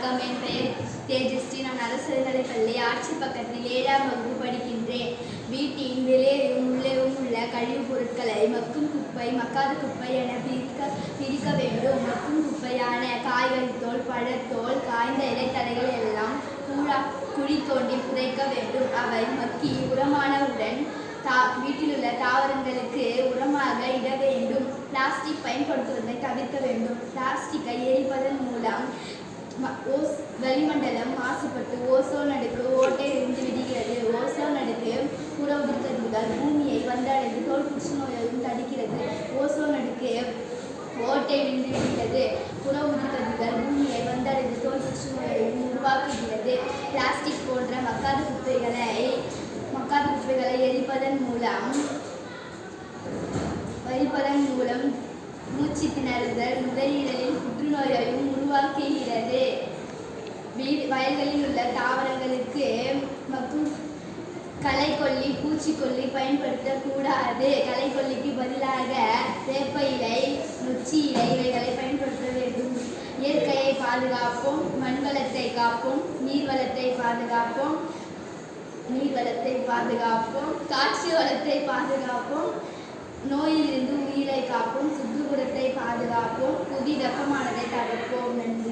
வணக்கம். என் பெயர் தேஜஸ்ரீ. நான் அரசு பள்ளி ஆட்சி பக்கத்தில் 7ஆம் வகுப்பு படிக்கின்றேன். வீட்டின் வெளியேயும் உள்ளேயும் உள்ள கழிவுப் பொருட்களை மக்கும் குப்பை, மக்காத குப்பை என பிரிக்க வேண்டும். மக்கும் குப்பையான காய்கறி தோல், பழத்தோல், காய்ந்த இலைத்தடைகள் எல்லாம் குழி தோண்டி புதைக்க வேண்டும். அவை மக்கி உரமானவுடன் வீட்டில் உள்ள தாவரங்களுக்கு உரமாக இட வேண்டும். பிளாஸ்டிக் பயன்படுத்துவதை தவிர்க்க வேண்டும். பிளாஸ்டிக்கை எரிப்பதன் மூலம் வளிமண்டலம் மாசுபட்டு ஓசோன் அடுக்கு ஓட்டை இருந்து விடுகிறது. ஓசோன் அடுக்கு புற உதிர்கதிர்கள் பூமியை வந்தடைந்து தோல் புற்றுநோயையும் தடுக்கிறது. ஓசோன் அடுக்கு ஓட்டை விழுந்து விடுகிறது. புற உதிர்கதிர்கள் பூமியை வந்தடைந்து தோல் புற்றுநோயையும் உருவாக்குகிறது. பிளாஸ்டிக் போன்ற மக்காத குப்பைகளை எரிப்பதன் மூலம் மூச்சு திணறுதல், நுரையீரலில் புற்றுநோயையும் உருவாக்குகிறது. வயல்களில் உள்ள தாவரங்களுக்கு களைக்கொல்லி, பூச்சிக்கொல்லி பயன்படுத்தக்கூடாது. களைக்கொல்லிக்கு பதிலாக வேப்ப இலை, நொச்சி இலை இவைகளை பயன்படுத்த வேண்டும். இயற்கையை பாதுகாப்போம், மண் வளத்தை காப்போம், நீர்வளத்தை பாதுகாப்போம், காட்சி வளத்தை பாதுகாப்போம், நோயிலிருந்து உயிரை காப்போம், சுற்றுப்புறத்தை பாதுகாப்போம், புவி வெப்பமானதை தடுப்போம். நன்றி.